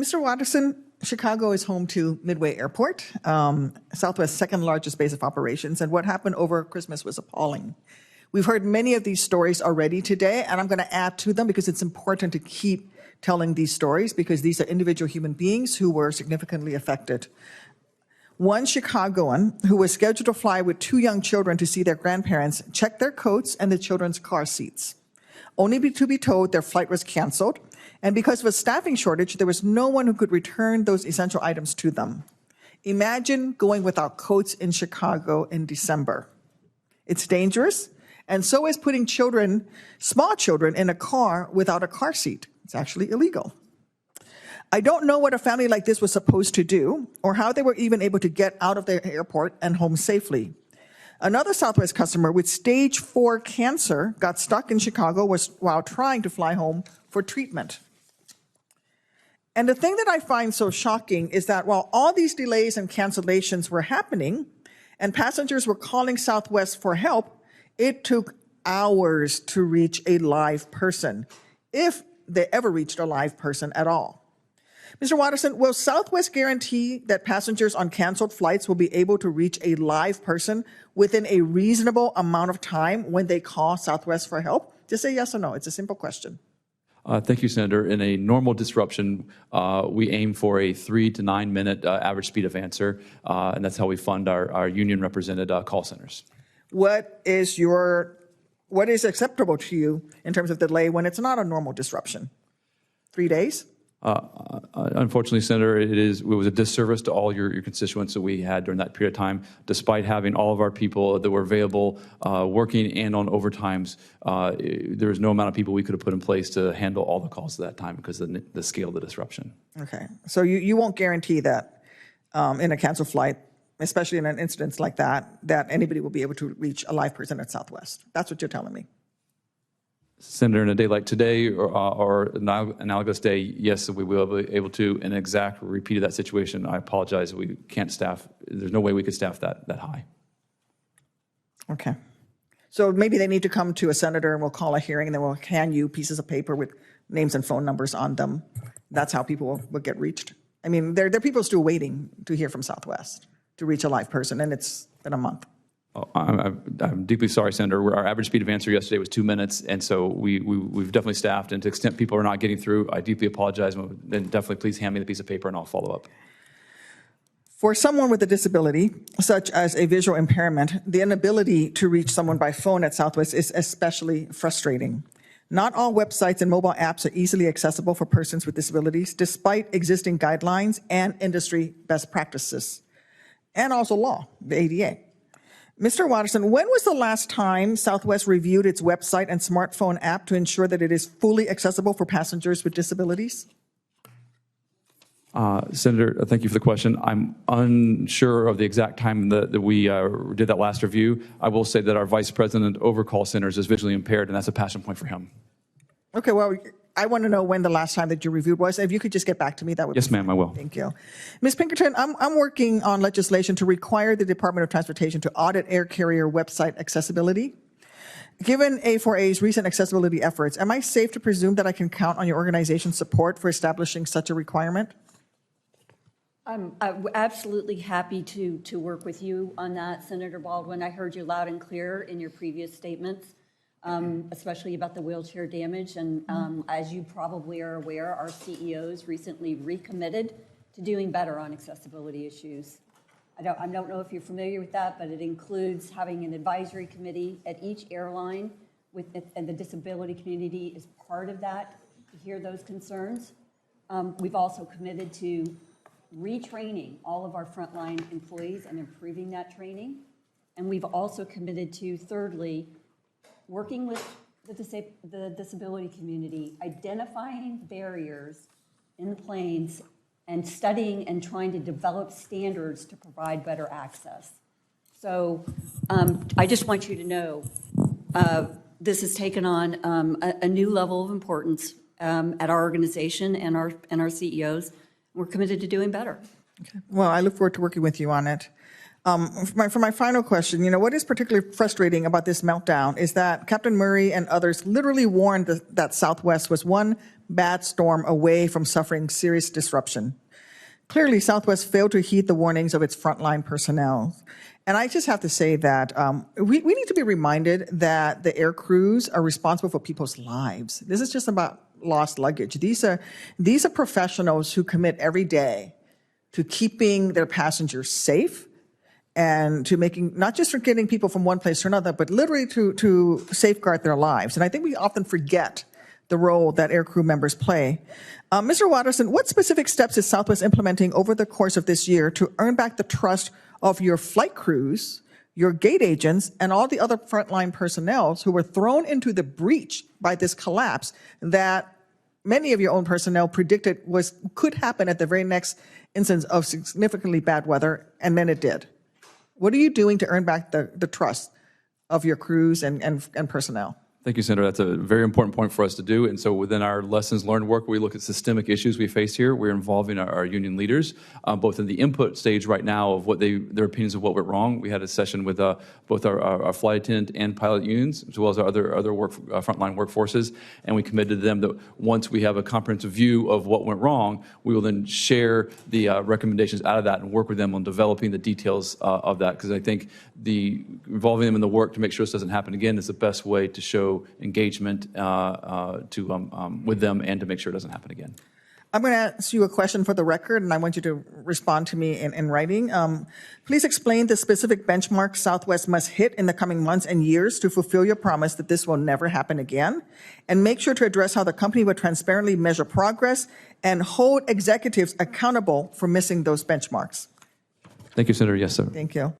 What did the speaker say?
Mr. Watterson, Chicago is home to Midway Airport, Southwest's second largest base of operations, and what happened over Christmas was appalling. We've heard many of these stories already today, and I'm going to add to them because it's important to keep telling these stories because these are individual human beings who were significantly affected. One Chicagoan who was scheduled to fly with 2 young children to see their grandparents checked their coats and the children's car seats, only to be told their flight was canceled, and because of a staffing shortage, there was no one who could return those essential items to them. Imagine going without coats in Chicago in December. It's dangerous, and so is putting children, small children, in a car without a car seat. It's actually illegal. I don't know what a family like this was supposed to do or how they were even able to get out of the airport and home safely. Another Southwest customer with stage 4 cancer got stuck in Chicago while trying to fly home for treatment. And the thing that I find so shocking is that while all these delays and cancellations were happening and passengers were calling Southwest for help, it took hours to reach a live person, if they ever reached a live person at all. Mr. Watterson, will Southwest guarantee that passengers on canceled flights will be able to reach a live person within a reasonable amount of time when they call Southwest for help? Just say yes or no. It's a simple question. Thank you, Senator. In a normal disruption, we aim for a 3 to 9 minute average speed of answer, and that's how we fund our union-represented call centers. What is acceptable to you in terms of delay when it's not a normal disruption? 3 days? Unfortunately, Senator, it was a disservice to all your constituents that we had during that period of time. Despite having all of our people that were available, working and on overtimes, there was no amount of people we could have put in place to handle all the calls at that time because of the scale of the disruption. Okay, so you won't guarantee that in a canceled flight, especially in an instance like that anybody will be able to reach a live person at Southwest. That's what you're telling me. Senator, in a day like today or an analogous day, yes, we will be able to. In an exact repeat of that situation, I apologize. We can't staff. There's no way we could staff that high. Okay. So maybe they need to come to a senator and we'll call a hearing and then we'll hand you pieces of paper with names and phone numbers on them. That's how people will get reached. I mean, there are people still waiting to hear from Southwest to reach a live person, and it's been a month. Oh, I'm deeply sorry, Senator. Our average speed of answer yesterday was 2 minutes, and so we've definitely staffed. And to the extent people are not getting through, I deeply apologize. And definitely please hand me the piece of paper and I'll follow up. For someone with a disability, such as a visual impairment, the inability to reach someone by phone at Southwest is especially frustrating. Not all websites and mobile apps are easily accessible for persons with disabilities, despite existing guidelines and industry best practices, and also law, the ADA. Mr. Watterson, when was the last time Southwest reviewed its website and smartphone app to ensure that it is fully accessible for passengers with disabilities? Senator, thank you for the question. I'm unsure of the exact time that we did that last review. I will say that our vice president over call centers is visually impaired, and that's a passion point for him. Okay, well, I want to know when the last time that you reviewed was. If you could just get back to me, that would Yes, ma'am, I will. Thank you. Ms. Pinkerton, I'm working on legislation to require the Department of Transportation to audit air carrier website accessibility. Given A4A's recent accessibility efforts, am I safe to presume that I can count on your organization's support for establishing such a requirement? I'm absolutely happy to work with you on that, Senator Baldwin. I heard you loud and clear in your previous statements, especially about the wheelchair damage. And as you probably are aware, our CEOs recently recommitted to doing better on accessibility issues. I don't know if you're familiar with that, but it includes having an advisory committee at each airline, and the disability community is part of that to hear those concerns. We've also committed to retraining all of our frontline employees and improving that training. And we've also committed to, thirdly, working with the disability community, identifying barriers in the planes and studying and trying to develop standards to provide better access. So I just want you to know this has taken on a new level of importance at our organization and our CEOs. We're committed to doing better. Okay. Well, I look forward to working with you on it. For my final question, what is particularly frustrating about this meltdown is that Captain Murray and others literally warned that Southwest was one bad storm away from suffering serious disruption. Clearly, Southwest failed to heed the warnings of its frontline personnel. And I just have to say that we need to be reminded that the air crews are responsible for people's lives. This is just about lost luggage. These are professionals who commit every day to keeping their passengers safe and to making, not just for getting people from one place to another, but literally to safeguard their lives. And I think we often forget the role that air crew members play. Mr. Watterson, what specific steps is Southwest implementing over the course of this year to earn back the trust of your flight crews, your gate agents, and all the other frontline personnel who were thrown into the breach by this collapse that many of your own personnel predicted could happen at the very next instance of significantly bad weather, and then it did? What are you doing to earn back the trust of your crews and personnel? Thank you, Senator. That's a very important point for us to do. And so within our lessons learned work, we look at systemic issues we face here. We're involving our union leaders, both in the input stage right now of what their opinions of what went wrong. We had a session with both our flight attendant and pilot unions, as well as our other frontline workforces. And we committed to them that once we have a comprehensive view of what went wrong, we will then share the recommendations out of that and work with them on developing the details of that. Because I think involving them in the work to make sure this doesn't happen again is the best way to show engagement with them and to make sure it doesn't happen again. I'm going to ask you a question for the record, and I want you to respond to me in writing. Please explain the specific benchmarks Southwest must hit in the coming months and years to fulfill your promise that this will never happen again, and make sure to address how the company will transparently measure progress and hold executives accountable for missing those benchmarks. Thank you, Senator. Yes, sir. Thank you.